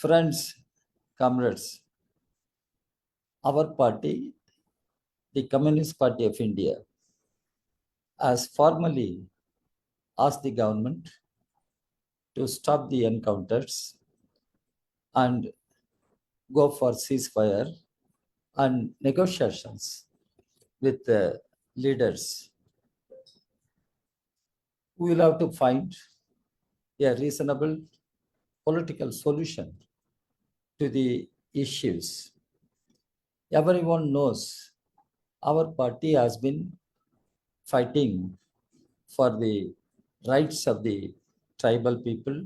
Friends, comrades, our party, the Communist Party of India, has formally asked the government to stop the encounters and go for ceasefire and negotiations with the leaders. We will have to find a reasonable political solution to the issues. Everyone knows our party has been fighting for the rights of the tribal people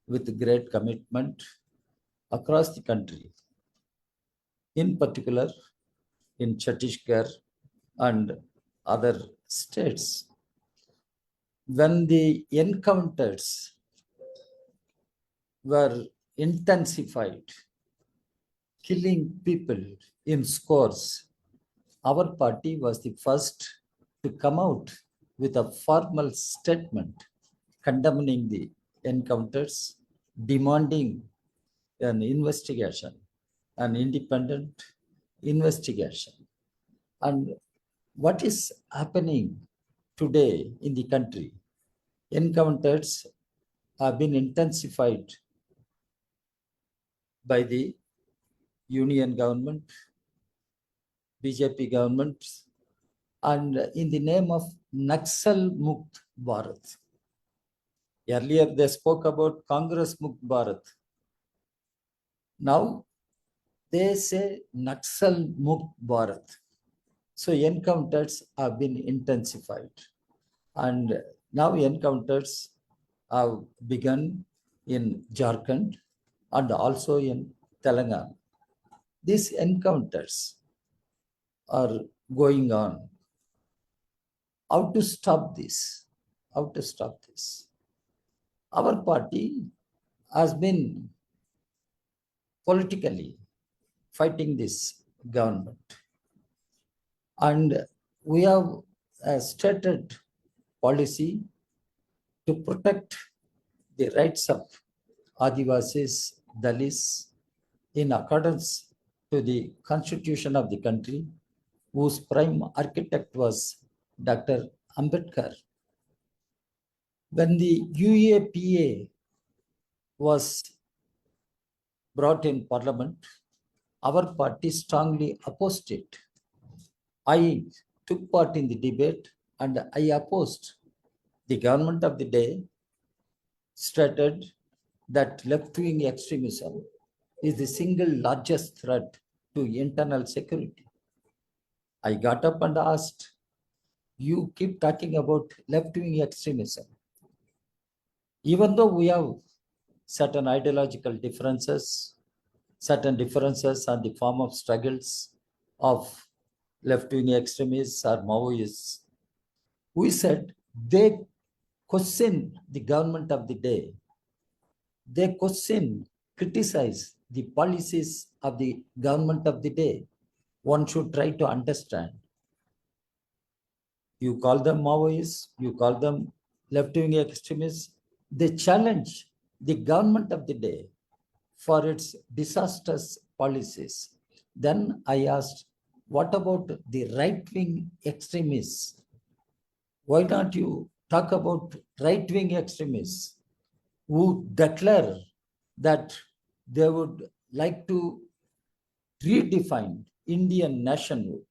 with great commitment across the country, in particular in Chhattisgarh and other states. When the encounters were intensified, killing people in scores, our party was the first to come out with a formal statement condemning the encounters, demanding an investigation, an independent investigation. And what is happening today in the country? Encounters have been intensified by the union government, BJP government, and in the name of Naxal Mukt Bharat. Earlier they spoke about Congress Mukt Bharat. Now they say Naxal Mukt Bharat. So encounters have been intensified. And now encounters have begun in Jharkhand and also in Telangana. These encounters are going on. How to stop this? How to stop this? Our party has been politically fighting this government. And we have a stated policy to protect the rights of Adivasis, Dalits, in accordance to the constitution of the country, whose prime architect was Dr. Ambedkar. When the UAPA was brought in parliament, our party strongly opposed it. I took part in the debate and I opposed. The government of the day stated that left-wing extremism is the single largest threat to internal security. I got up and asked, you keep talking about left-wing extremism. Even though we have certain ideological differences, certain differences on the form of struggles of left-wing extremists or Maoists, we said they question the government of the day. They question, criticize the policies of the government of the day. One should try to understand. You call them Maoists, you call them left-wing extremists. They challenge the government of the day for its disastrous policies. Then I asked, what about the right-wing extremists? Why don't you talk about right-wing extremists who declare that they would like to redefine Indian nationhood?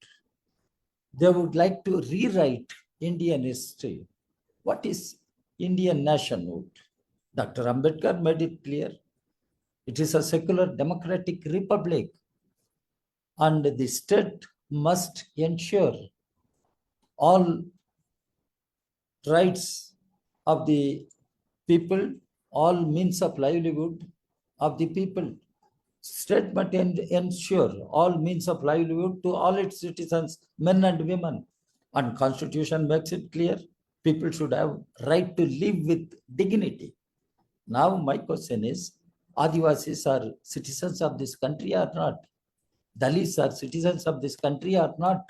They would like to rewrite Indian history. What is Indian nationhood? Dr. Ambedkar made it clear. It is a secular democratic republic, and the state must ensure all rights of the people, all means of livelihood of the people. State must ensure all means of livelihood to all its citizens, men and women. And Constitution makes it clear, people should have right to live with dignity. Now my question is, Adivasis are citizens of this country or not? Dalits are citizens of this country or not?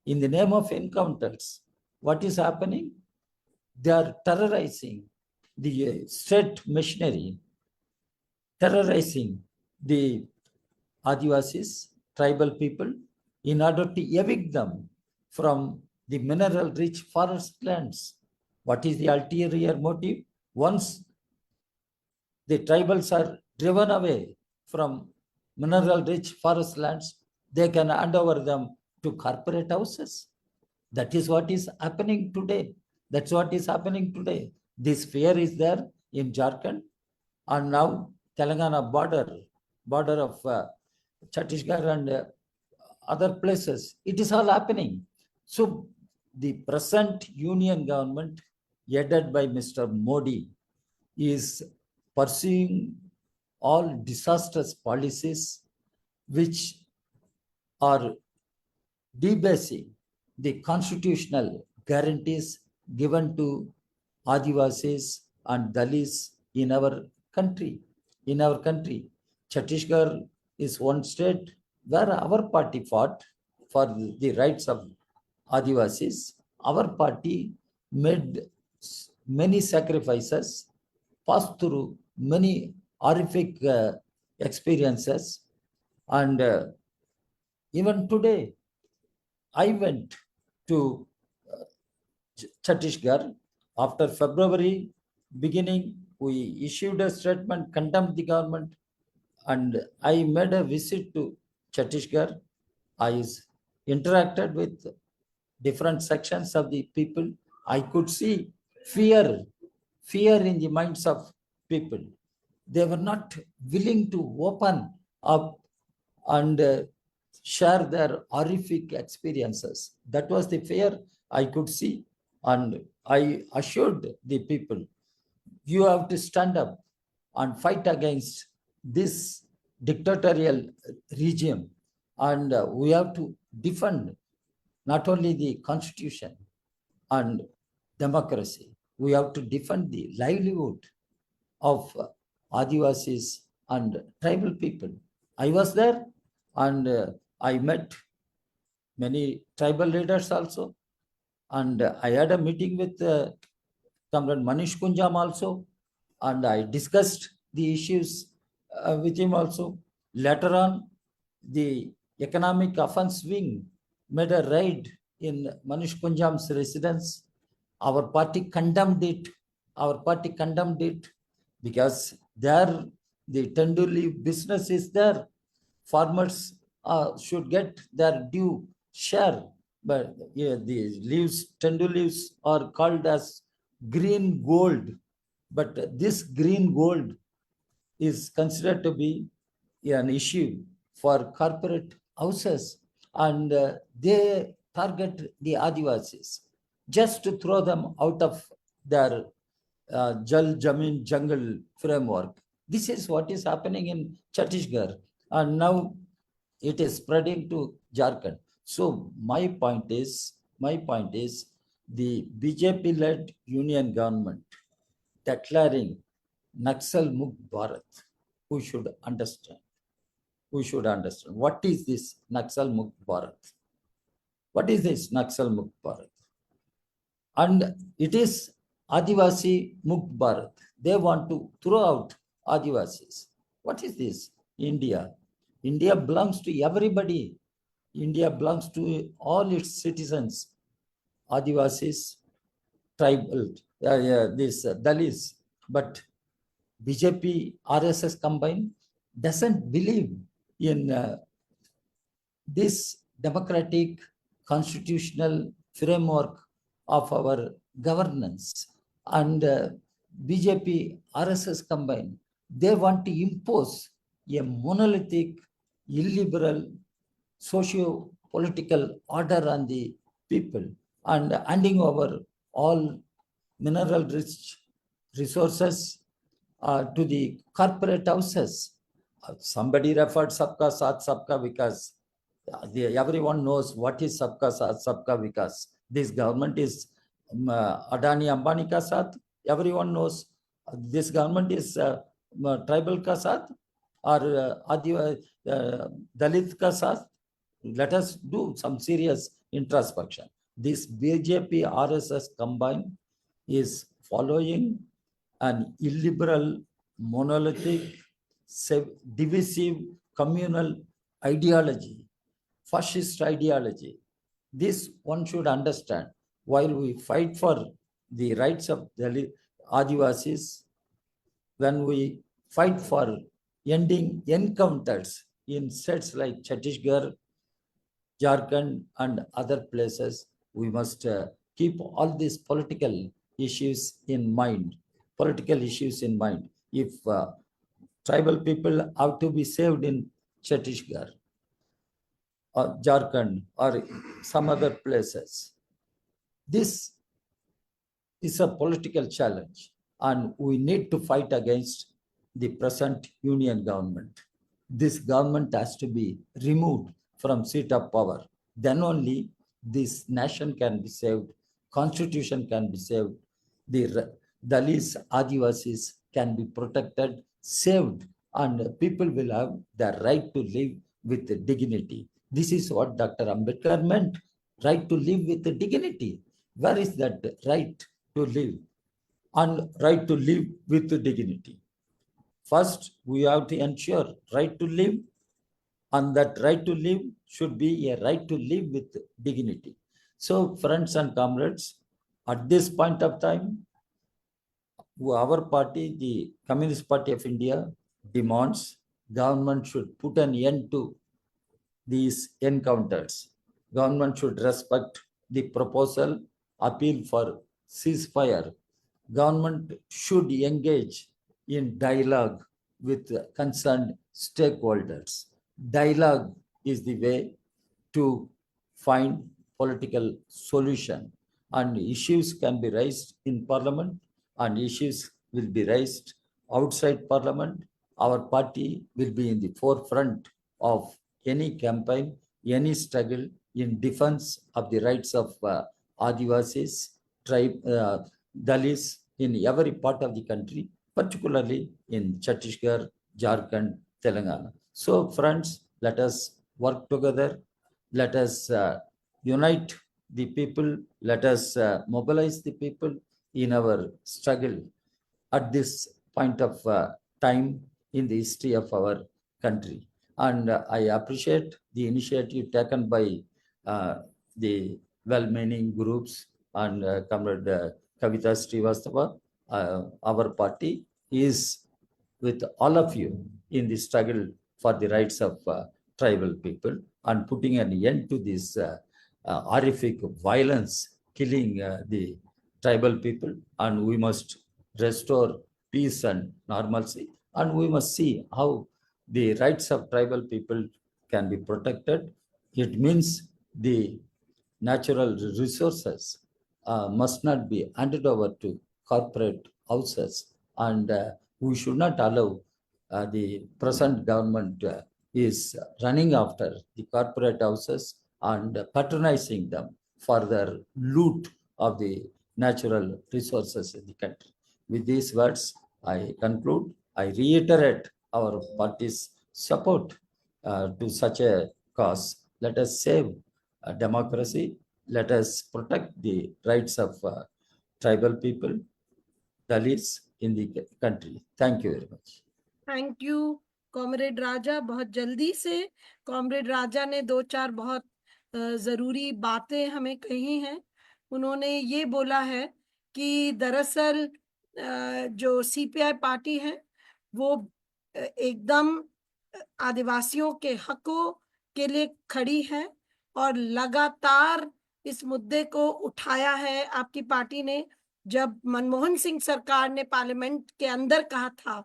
In the name of encounters, what is happening? They are terrorizing the state machinery, terrorizing the Adivasis, tribal people, in order to evict them from the mineral-rich forest lands. What is the ulterior motive? Once the tribals are driven away from mineral-rich forest lands, they can hand over them to corporate houses. That is what is happening today. That's what is happening today. This fear is there in Jharkhand, and now Telangana border of Chhattisgarh and other places. It is all happening. So the present union government, headed by Mr. Modi, is pursuing all disastrous policies which are debasing the constitutional guarantees given to Adivasis and Dalits in our country. In our country, Chhattisgarh is one state where our party fought for the rights of Adivasis. Our party made many sacrifices, passed through many horrific experiences, and even today, I went to Chhattisgarh after February beginning. We issued a statement, condemned the government, and I made a visit to Chhattisgarh. I interacted with different sections of the people. I could see fear in the minds of people. They were not willing to open up and share their horrific experiences. That was the fear I could see. And I assured the people, you have to stand up and fight against this dictatorial regime. And we have to defend not only the constitution and democracy, we have to defend the livelihood of Adivasis and tribal people. I was there, and I met many tribal leaders also, and I had a meeting with Comrade Manish Kunjam also, and I discussed the issues with him also. Later on, the Economic Offense Wing made a raid in Manish Kunjam's residence. Our party condemned it. Because there the tender leaf business is there. Farmers should get their due share, but the leaves, tender leaves, are called as green gold. But this green gold is considered to be an issue for corporate houses, and they target the Adivasis just to throw them out of their Jal Jamin Jungle framework. This is what is happening in Chhattisgarh, and now it is spreading to Jharkhand. So my point is the BJP-led union government declaring Naxal Mukt Bharat. Who should understand? What is this Naxal Mukt Bharat? What is this Naxal Mukt Bharat? And it is Adivasi Mukt Bharat. They want to throw out Adivasis. What is this? India. India belongs to everybody. India belongs to all its citizens. Adivasis, tribal, this Dalits. But BJP, RSS combined doesn't believe in this democratic constitutional framework of our governance. And BJP, RSS combined, they want to impose a monolithic, illiberal, socio-political order on the people, and handing over all mineral-rich resources to the corporate houses. Somebody referred Sabka Saath, Sabka Vikas. Everyone knows what is Sabka Saath, Sabka Vikas. This government is Adani Ambani ka saath. Everyone knows this government is tribal ka saath or Dalit ka saath. Let us do some serious introspection. This BJP RSS combined is following an illiberal, monolithic, divisive communal ideology, fascist ideology. This one should understand. While we fight for the rights of the Adivasis, when we fight for ending encounters in states like Chhattisgarh, Jharkhand, and other places, we must keep all these political issues in mind. Political issues in mind. If tribal people have to be saved in Chhattisgarh or Jharkhand or some other places, this is a political challenge, and we need to fight against the present union government. This government has to be removed from seat of power. Then only this nation can be saved, constitution can be saved, the Dalits, Adivasis can be protected, saved, and people will have the right to live with dignity. This is what Dr. Ambedkar meant, right to live with dignity. Where is that right to live and right to live with dignity? First, we have to ensure right to live, and that right to live should be a right to live with dignity. So, friends and comrades, at this point of time, our party, the Communist Party of India, demands government should put an end to these encounters. Government should respect the proposal, appeal for ceasefire. Government should engage in dialogue with concerned stakeholders. Dialogue is the way to find political solution, and issues can be raised in parliament and issues will be raised outside parliament. Our party will be in the forefront of any campaign, any struggle in defense of the rights of Adivasis, Dalits in every part of the country, particularly in Chhattisgarh, Jharkhand, Telangana. So, friends, let us work together. Let us unite the people. Let us mobilize the people in our struggle at this point of time in the history of our country. And I appreciate the initiative taken by the well-meaning groups and Comrade Kavita Srivastava. Our party is with all of you in the struggle for the rights of tribal people and putting an end to this horrific violence killing the tribal people. And we must restore peace and normalcy, and we must see how the rights of tribal people can be protected. It means the natural resources must not be handed over to corporate houses, and we should not allow the present government is running after the corporate houses and patronizing them for their loot of the natural resources in the country. With these words, I conclude. I reiterate our party's support to such a cause. Let us save democracy. Let us protect the rights of tribal people, Dalits in the country. Thank you very much. Thank you comrade Raja. बहुत जल्दी से comrade राजा ने दो चार बहुत जरूरी बातें हमें कही हैं। उन्होंने ये बोला है कि दरअसल जो सीपीआई पार्टी है वो एकदम आदिवासियों के हकों के लिए खड़ी है और लगातार इस मुद्दे को उठाया है। आपकी पार्टी ने जब मनमोहन सिंह सरकार ने पार्लियामेंट के अंदर कहा था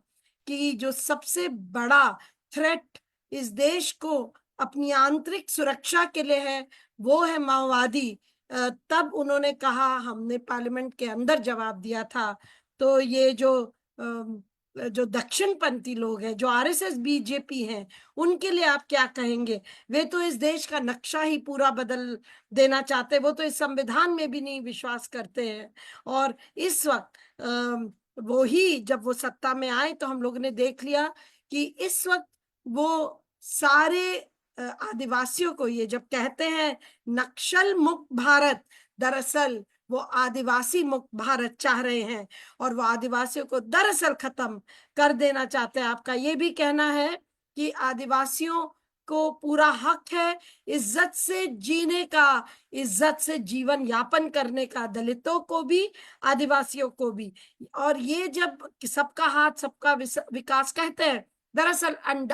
कि जो सबसे बड़ा थ्रेट इस देश को अपनी आंतरिक सुरक्षा के लिए है वो है माओवादी, तब उन्होंने कहा, हमने पार्लियामेंट के अंदर जवाब दिया था। तो ये जो दक्षिणपंथी लोग हैं, जो आरएसएस बीजेपी हैं, उनके लिए आप क्या कहेंगे? वे तो इस देश का नक्शा ही पूरा बदल देना चाहते हैं, वो तो इस संविधान में भी नहीं विश्वास करते हैं। और इस वक्त वो ही जब वो सत्ता में आए तो हम लोगों ने देख लिया कि इस वक्त वो सारे आदिवासियों को, ये जब कहते हैं नक्सल मुक्त भारत, दरअसल वो आदिवासी मुक्त भारत चाह रहे हैं और वो आदिवासियों को दरअसल खत्म कर देना चाहते हैं। आपका ये भी कहना है कि आदिवासियों को पूरा हक है इज्जत से जीने का, इज्जत से जीवन यापन करने का, दलितों को भी आदिवासियों को भी। और ये जब सबका हाथ सबका विकास कहते हैं, दरअसल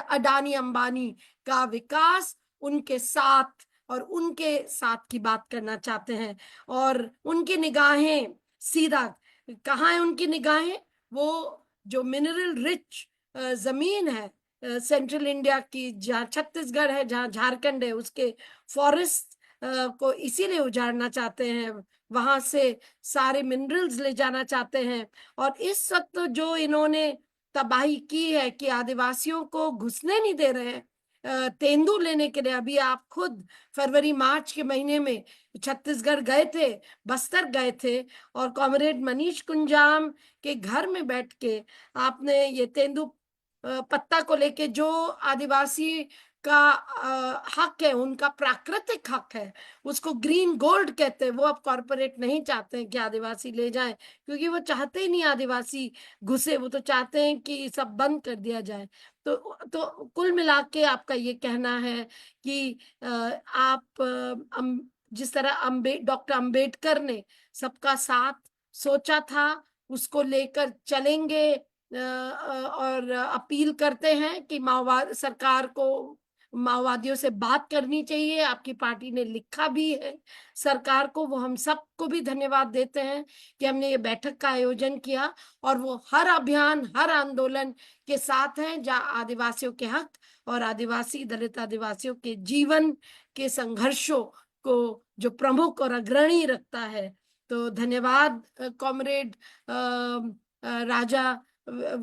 अडानी अंबानी का विकास उनके साथ और उनके साथ की बात करना चाहते हैं। और उनकी निगाहें सीधा कहाँ है? उनकी निगाहें वो जो मिनरल रिच जमीन है सेंट्रल इंडिया की, जहाँ छत्तीसगढ़ है, जहाँ झारखंड है, उसके फॉरेस्ट को इसीलिए उजाड़ना चाहते हैं, वहां से सारे मिनरल्स ले जाना चाहते हैं। और इस वक्त जो इन्होंने तबाही की है कि आदिवासियों को घुसने नहीं दे रहे हैं तेंदू लेने के लिए। अभी आप खुद फरवरी मार्च के महीने में छत्तीसगढ़ गए थे, बस्तर गए थे, और कॉमरेड मनीष कुंजाम के घर में बैठ के आपने ये तेंदू पत्ता को लेके, जो आदिवासी का हक है, उनका प्राकृतिक हक है, उसको ग्रीन गोल्ड कहते हैं, वो अब कॉर्पोरेट नहीं चाहते हैं कि आदिवासी ले जाएं, क्योंकि वो चाहते ही नहीं आदिवासी घुसे, वो तो चाहते हैं कि सब बंद कर दिया जाए। तो कुल मिला के आपका ये कहना है कि आप जिस तरह डॉक्टर अंबेडकर ने सबका साथ सोचा था, उसको लेकर चलेंगे। और अपील करते हैं कि माओवाद सरकार को माओवादियों से बात करनी चाहिए। आपकी पार्टी ने लिखा भी है सरकार को। वो हम सबको भी धन्यवाद देते हैं कि हमने ये बैठक का आयोजन किया, और वो हर अभियान हर आंदोलन के साथ हैं जहाँ आदिवासियों के हक और आदिवासी दलित आदिवासियों के जीवन के संघर्षों को जो प्रमुख और अग्रणी रखता है। तो धन्यवाद कॉमरेड राजा